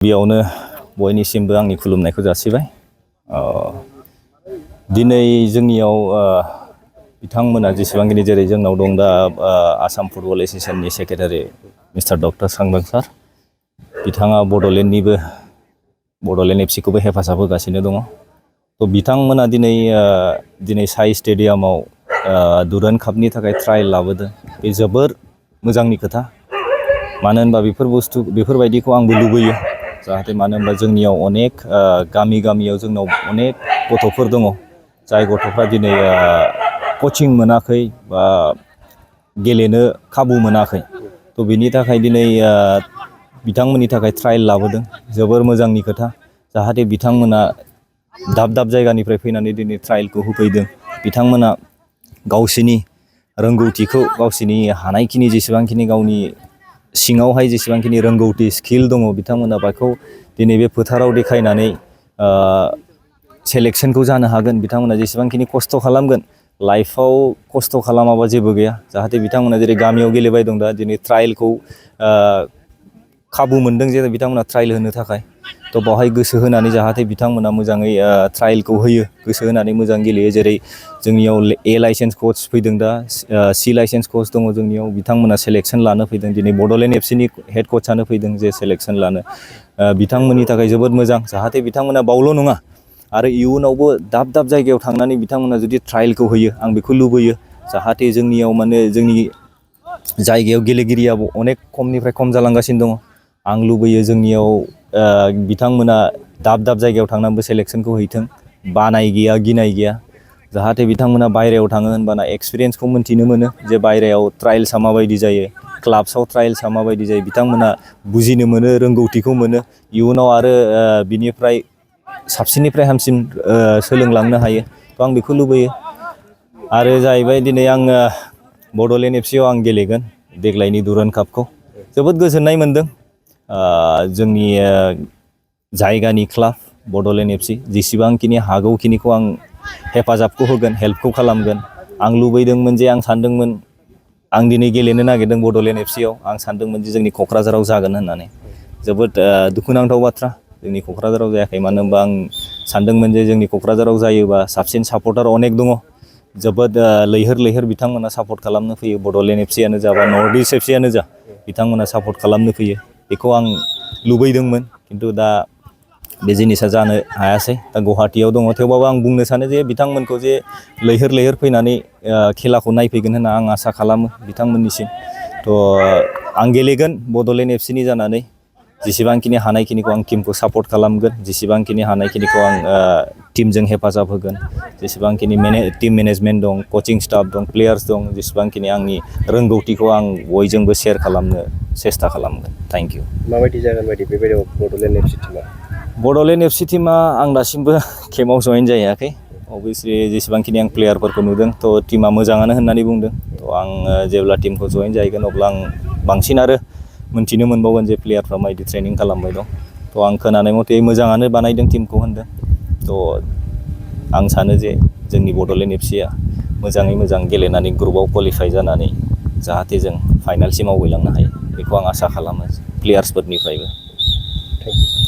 बेयावनो बयनिसिमबो आंनि खुलुमनायखौ जासिबाय। दिनै जोंनियाव बिथांमोना जेसेबांखिनि जेरै जोंनाव दं दा आसाम फुटबल एसोसिएशननि सेक्रेटारि मिस्टार डक्टर सांग्रां सार, बिथाङा बड'लेण्डनिबो बड'लेण्ड एफसि खौबो हेफाजाब होगासिनो दङ। थ' बिथांमोना दिनै साइ स्टेडियामाव दुरान्ड कापनि थाखाय ट्रायल लाबोदों। बे जोबोर मोजांनि खोथा। मानो होनबा बेफोरबायदिखौ आंबो लुबैयो। जाहाथे मानो होनबा जोंनियाव अनेक गामियाव जोंनाव अनेक गथ'फोर दङ, जाय गथ'फ्रा दिनै कचिं मोनाखै बा गेलेनो खाबु मोनाखै। थ' बिनि थाखाय दिनै बिथांमोननि थाखाय ट्रायल लाबोदों। जोबोर मोजांनि खोथा। जाहाथे बिथांमोना दाब दाब जायगानिफ्राय फैनानै दिनै ट्रायलखौ होफैदों। बिथांमोना गावसिनि रोंगौथिखौ गावसिनि हानायखिनि जेसेबांखिनि गावनि सिङावहाय जेसेबांखिनि रोंगौथि स्किल दङ, बिथांमोना बेखौ दिनै बे फोथाराव देखायनानै सेलेक्सनखौ जानो हागोन। बिथांमोना जेसेबांखिनि खस्थ' खालामगोन, लाइफआव खस्थ' खालामाबा जेबो गैया। जाहाथे बिथांमोना जेरै गामियाव गेलेबाय दं, दा दिनै ट्रायलखौ खाबु मोनदों जे बिथांमोना ट्रायल होनो थाखाय। थ' बावहाय गोसो होनानै जाहाथे बिथांमोना मोजाङै ट्रायलखौ होयो, गोसो होनानै मोजां गेलेयो। जेरै जोंनियाव ए लाइसेन्स कच फैदों, दा सि लाइसेन्स कच दङ जोंनियाव। बिथांमोना सेलेक्सन लानो फैदों। दिनै बड'लेण्ड एफसिनि हेड कचआनो फैदों जे सेलेक्सन लानो। बिथांमोननि थाखाय जोबोद मोजां। जाहाथे बिथांमोना बावल' नङा, आरो इयुनावबो दाब दाब जायगायाव थांनानै बिथांमोना जुदि ट्रायलखौ होयो, आं बेखौ लुबैयो। जाहाथे जोंनियाव माने जोंनि जायगायाव गेलेगिरियाबो अनेक खमनिफ्राय खम जालांगासिनो दङ। आं लुबैयो जोंनियाव बिथांमोना दाब दाब जायगायाव थांनानैबो सेलेक्सनखौ हैथों। बानाय गैया, गिनाय गैया। जाहाथे बिथांमोना बायहेरायाव थाङो होनबाना एक्सपिरियेन्सखौ मोन्थिनो मोनो जे बायहेरायाव ट्रायल्सआ माबायदि जायो, क्लाब्सआव ट्रायल्सआ माबायदि जायो। बिथांमोना बुजिनो मोनो, रोंगौथिखौ मोनो। इयुनाव आरो बिनिफ्राय साबसिननिफ्राय हामसिन सोलोंलांनो हायो। थ' आं बेखौ लुबैयो। आरो जाहैबाय दिनै आङो बड'लेण्ड एफसिआव आं गेलेगोन देग्लायनि दुरान्ड कापखौ। जोबोद गोजोननाय मोन्दों। जोंनि जायगानि क्लाब बड'लेण्ड एफसि जेसेबांखिनि हागौखिनिखौ आं हेफाजाबखौ होगोन, हेल्पखौ खालामगोन। आं लुबैदोंमोन जे आं सानदोंमोन आं दिनै गेलेनो नागिरदों बड'लेण्ड एफसिआव। आं सानदोंमोन जे जोंनि क'क्राझाराव जागोन होननानै। जोबोद दुखुनांथाव बाथ्रा, जोंनि क'क्राझाराव जायाखै। मानो होनबा आं सानदोंमोन जे जोंनि क'क्राझाराव जायोबा साबसिन सापर्टार अनेक दङ। जोबोद लैहोर बिथांमोना सापर्ट खालामनो फैयो। बड'लेण्ड एफसिआनो जा बा नर्थ इस्ट एफसिआनो जा, बिथांमोना सापर्ट खालामनो फैयो। बेखौ आं लुबैदोंमोन, खिन्थु दा बे जिनिसा जानो हायासै। दा गुवाहाटियाव दङ। थेवबाबो आं बुंनो सानो जे बिथांमोनखौ जे लैहोर फैनानै खेलाखौ नायफैगोन होनना आं आसा खालामो बिथांमोननिसिम। थ' आं गेलेगोन बड'लेण्ड एफसिनि जानानै। जेसेबांखिनि हानायखिनिखौ आं टिमखौ सापर्ट खालामगोन, जेसेबांखिनि हानायखिनिखौ आं टिमजों हेफाजाब होगोन। जेसेबांखिनि टिम मेनेजमेन्ट दं, कचिं स्टाफ दं, प्लेयार्स दं, जेसेबांखिनि आंनि रोंगौथिखौ आं बयजोंबो शेयार खालामनो सेस्था खालामगोन। Thank you. माबायदि जागोन बायदि बेबायदियाव बड'लेण्ड एफसि टिमा? बड'लेण्ड एफसि टिमा आं दासिमबो केम्पआव जइन जायाखै। अभियासलि जेसेबांखिनि आं प्लेयारफोरखौ नुदों, थ' टिमा मोजाङानो होननानै बुंदों। थ' आं जेब्ला टिमखौ जइन जाहैगोन, अब्ला आं बांसिन आरो मोन्थिनो मोनबावगोन जे प्लेयारफ्रा माबायदि ट्रेनिं खालामबाय दं। थ' आं खोनानाय मथे मोजाङानो बानायदों टिमखौ होनदों। थ' आं सानो जे जोंनि बड'लेण्ड एफसिआ मोजाङै मोजां गेलेनानै ग्रुपआव क्वालिफाइ जानानै जाहाथे जों फाइनालसिम आवगायलांनो हायो, बेखौ आं आसा खालामो प्लेयार्सफोरनिफ्रायबो। Thank you.